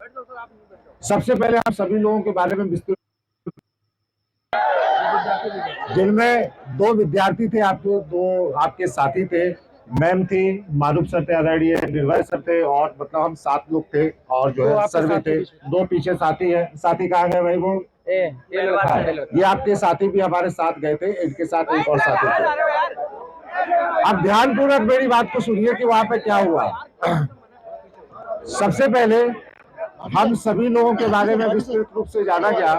सबसे पहले हम सभी लोगों के बारे में विस्तृत, जिनमें 2 विद्यार्थी थे, आपके साथी थे, मैम थी, मारूफ सर थे, आदरणीय निर्भय सर थे, और मतलब हम 7 लोग थे, और जो है सर्वे थे। 2 पीछे साथी है। साथी कहाँ गए भाई? वो ये आपके साथी भी हमारे साथ गए थे, इनके साथ एक और साथी थे। अब ध्यानपूर्वक मेरी बात को सुनिए कि वहां पे क्या हुआ। सबसे पहले हम सभी लोगों के बारे में विस्तृत रूप से जाना गया।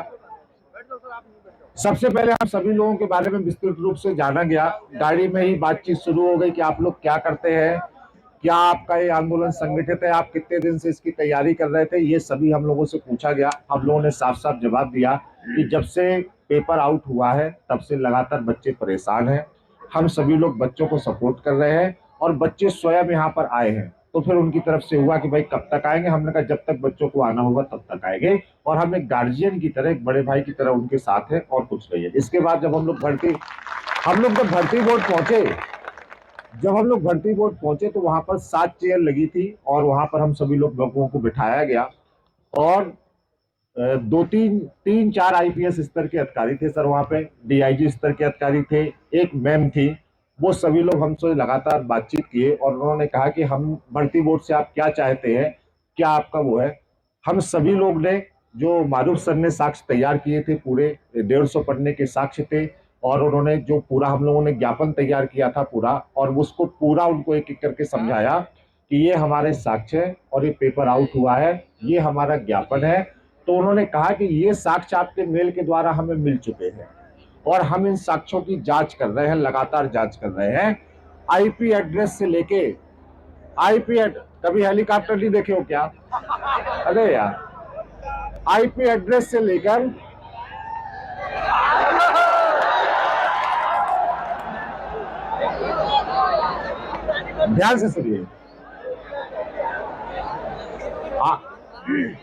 सबसे पहले हम सभी लोगों के बारे में विस्तृत रूप से जाना गया। गाड़ी में ही बातचीत शुरू हो गई कि आप लोग क्या करते हैं, क्या आपका ये आंदोलन संगठित है, आप कितने दिन से इसकी तैयारी कर रहे थे, ये सभी हम लोगों से पूछा गया। हम लोगों ने साफ साफ जवाब दिया कि जब से पेपर आउट हुआ है तब से लगातार बच्चे परेशान हैं। हम सभी लोग बच्चों को सपोर्ट कर रहे हैं और बच्चे स्वयं यहाँ पर आए हैं। तो फिर उनकी तरफ से हुआ कि भाई कब तक आएंगे? हमने कहा जब तक बच्चों को आना होगा तब तक आएंगे, और हम एक गार्जियन की तरह, एक बड़े भाई की तरह उनके साथ है, और कुछ नहीं है। इसके बाद जब हम लोग जब भर्ती बोर्ड पहुंचे तो वहां पर 7 चेयर लगी थी, और वहां पर हम सभी लोगों को बिठाया गया, और 3-4 आईपीएस स्तर के अधिकारी थे सर वहां पे, डीआईजी स्तर के अधिकारी थे, एक मैम थी। वो सभी लोग हमसे लगातार बातचीत किए, और उन्होंने कहा कि हम भर्ती बोर्ड से आप क्या चाहते हैं, क्या आपका वो है। हम सभी लोग ने, जो मारूफ सर ने साक्ष्य तैयार किए थे, पूरे 150 पन्ने के साक्ष्य थे, और उन्होंने जो पूरा हम लोगों ने ज्ञापन तैयार किया था पूरा, और उसको पूरा उनको एक एक करके समझाया कि ये हमारे साक्ष्य है और ये पेपर आउट हुआ है, ये हमारा ज्ञापन है। तो उन्होंने कहा कि ये साक्ष्य आपके मेल के द्वारा हमें मिल चुके हैं, और हम इन साक्ष्यों की जांच कर रहे हैं, लगातार जांच कर रहे हैं। आईपी एड्रेस से लेके कभी हेलीकॉप्टर नहीं देखे हो क्या? अरे यार, आईपी एड्रेस से लेकर ध्यान से सुनिए।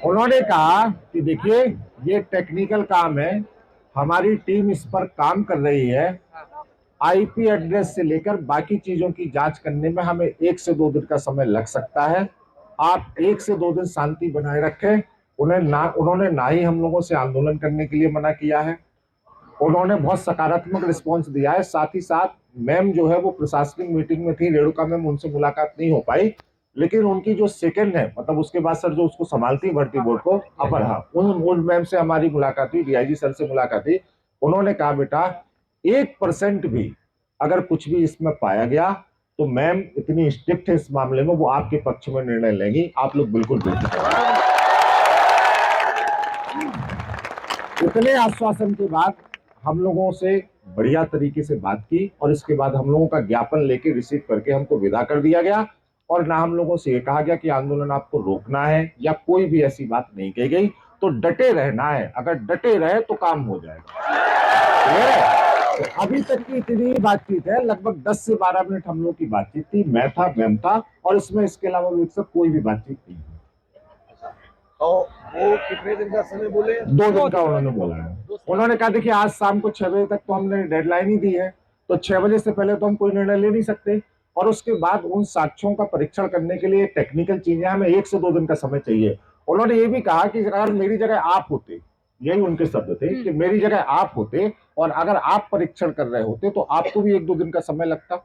उन्होंने कहा कि देखिए ये टेक्निकल काम है, हमारी टीम इस पर काम कर रही है। आईपी एड्रेस से लेकर बाकी चीजों की जांच करने में हमें 1 से 2 दिन का समय लग सकता है। आप 1 से 2 दिन शांति बनाए रखें। उन्होंने ना ही हम लोगों से आंदोलन करने के लिए मना किया है, उन्होंने बहुत सकारात्मक रिस्पॉन्स दिया है। साथ ही साथ मैम जो है वो प्रशासनिक मीटिंग में थी, रेणुका मैम, उनसे मुलाकात नहीं हो पाई, लेकिन उनकी जो सेकंड है, मतलब उसके बाद सर जो उसको संभालती भर्ती बोर्ड को, अपर, हाँ, उन मैम से हमारी मुलाकात हुई, डीआईजी सर से मुलाकात हुई। उन्होंने कहा बेटा 1% भी अगर कुछ भी इसमें पाया गया तो मैम इतनी स्ट्रिक्ट है इस मामले में, वो आपके पक्ष में निर्णय लेंगी, आप लोग बिल्कुल बेफिक्र। इतने आश्वासन के बाद हम लोगों से बढ़िया तरीके से बात की, और इसके बाद हम लोगों का ज्ञापन लेके रिसीव करके हमको विदा कर दिया गया, और ना हम लोगों से ये कहा गया कि आंदोलन आपको रोकना है या कोई भी ऐसी बात नहीं कही गई। तो डटे रहना है, अगर डटे रहे तो काम हो जाएगा। तो अभी तक की इतनी बातचीत है, लगभग 10 से 12 मिनट हम लोग की बातचीत थी, मैं था, मैम था, और इसमें इसके अलावा कोई भी बातचीत नहीं। तो वो कितने दिन का समय बोले? 2 दिन का उन्होंने बोला है। उन्होंने कहा देखिए आज शाम को 6 बजे तक तो हमने डेडलाइन ही दी है, तो 6 बजे से पहले तो हम कोई निर्णय ले नहीं सकते, और उसके बाद उन साक्ष्यों का परीक्षण करने के लिए टेक्निकल चीजें हमें 1 से 2 दिन का समय चाहिए। उन्होंने ये भी कहा कि अगर मेरी जगह आप होते, यही उनके शब्द थे कि मेरी जगह आप होते और अगर आप परीक्षण कर रहे होते तो आपको भी 1-2 दिन का समय लगता।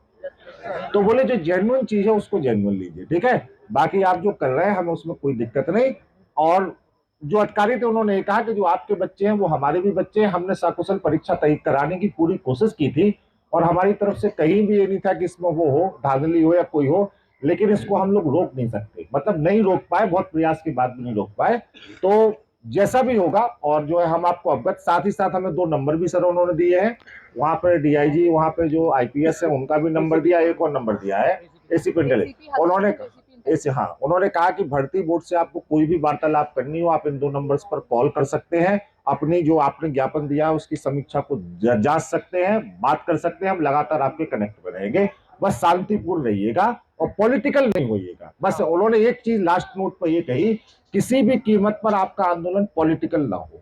तो बोले जो जेन्युइन चीज है उसको जेन्युइन लीजिए, ठीक है, बाकी आप जो कर रहे हैं हमें उसमें कोई दिक्कत नहीं। और जो अधिकारी थे उन्होंने कहा कि जो आपके बच्चे हैं वो हमारे भी बच्चे हैं, हमने सकुशल परीक्षा तय कराने की पूरी कोशिश की थी, और हमारी तरफ से कहीं भी ये नहीं था कि इसमें वो हो, धांधली हो या कोई हो, लेकिन इसको हम लोग रोक नहीं सकते, मतलब नहीं रोक पाए, बहुत प्रयास के बाद भी नहीं रोक पाए। तो जैसा भी होगा, और जो है हम आपको अवगत, साथ ही साथ हमें 2 नंबर भी सर उन्होंने दिए हैं, वहां पर डीआईजी, वहां पे जो आईपीएस है उनका भी नंबर दिया, एक और नंबर दिया है एसीपी इंटेलिजेंस। उन्होंने कहा कि भर्ती बोर्ड से आपको कोई भी वार्तालाप करनी हो, आप इन 2 नंबर्स पर कॉल कर सकते हैं, अपनी जो आपने ज्ञापन दिया है उसकी समीक्षा को जांच सकते हैं, बात कर सकते हैं, हम लगातार आपके कनेक्ट में रहेंगे, बस शांतिपूर्ण रहिएगा और पॉलिटिकल नहीं होइएगा। बस उन्होंने एक चीज लास्ट नोट पर ये कही, किसी भी कीमत पर आपका आंदोलन पॉलिटिकल ना हो,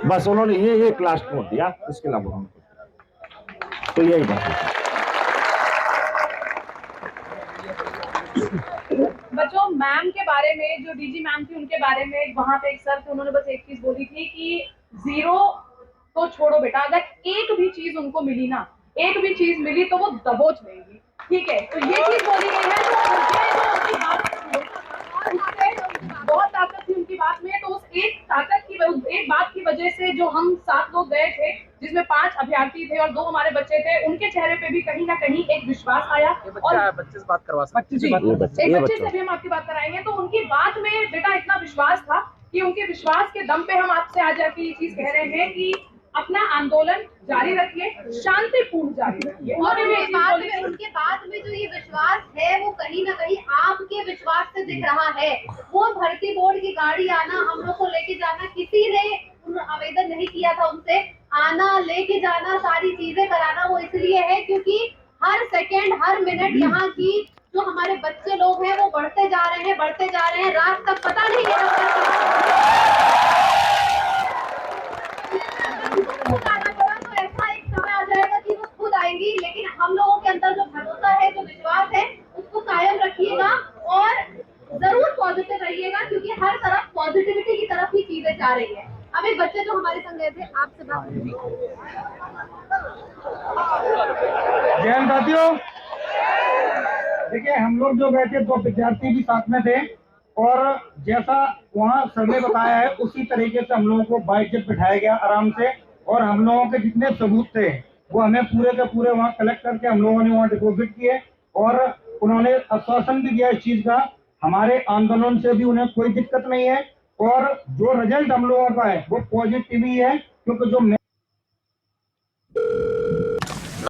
बस उन्होंने ये एक लास्ट नोट दिया, इसके अलावा तो यही बात है। बच्चों, मैम के बारे में, जो डीजी मैम थी उनके बारे में, वहां पे एक सर थे, उन्होंने बस एक चीज बोली थी कि 0 तो छोड़ो बेटा, अगर एक भी चीज उनको मिली ना, एक भी चीज मिली तो वो दबोच लेंगी, ठीक है। तो ये चीज बोली गई है, तो मुझे जो उनकी बात उससे बहुत ताकत थी उनकी बात में। तो उस एक ताकत की, एक बात की वजह से जो हम 7 लोग गए थे, जिसमें 5 अभ्यर्थी थे और 2 हमारे बच्चे थे, उनके चेहरे पे भी कहीं ना कहीं एक विश्वास आया। और बच्चे से बात करवा सकते जी, एक बच्चे से भी हम आपकी बात कराएंगे। तो उनकी बात में बेटा इतना विश्वास था कि उनके विश्वास के दम पे हम आपसे आज आके ये चीज कह रहे हैं कि अपना आंदोलन जारी रखिए, शांतिपूर्ण जारी रखिए। और उनके बाद में जो ये विश्वास है वो कहीं ना कहीं आपके विश्वास से दिख रहा है। वो भर्ती बोर्ड की गाड़ी आना, हम लोग को लेके जाना, किसी ने आवेदन नहीं किया था उनसे, आना, लेके जाना, सारी चीजें कराना वो इसलिए है क्योंकि हर सेकेंड हर मिनट यहाँ की जो हमारे बच्चे लोग हैं वो बढ़ते जा रहे हैं, रात तक पता नहीं तो ऐसा एक समय आ जाएगा कि वो खुद आएंगी। लेकिन हम लोगों के अंदर जो भरोसा है, जो विश्वास है, उसको कायम रखिएगा और जरूर पॉजिटिव रहिएगा क्योंकि हर तरफ पॉजिटिविटी की तरफ ही चीजें जा रही है। अभी बच्चे जो हमारे संग गए थे, आपसे बात जैन साथियों, देखिए हम लोग जो गए थे 2 विद्यार्थी भी साथ में थे और जैसा वहाँ सर ने बताया है उसी तरीके से हम लोगों को बाइक से बिठाया गया आराम से, और हम लोगों के जितने सबूत थे वो हमें पूरे के पूरे वहाँ कलेक्ट करके हम लोगों ने वहाँ डिपॉजिट किए और उन्होंने आश्वासन भी दिया इस चीज का, हमारे आंदोलन से भी उन्हें कोई दिक्कत नहीं है और जो रिजल्ट हम लोगों का है वो पॉजिटिव ही है क्योंकि जो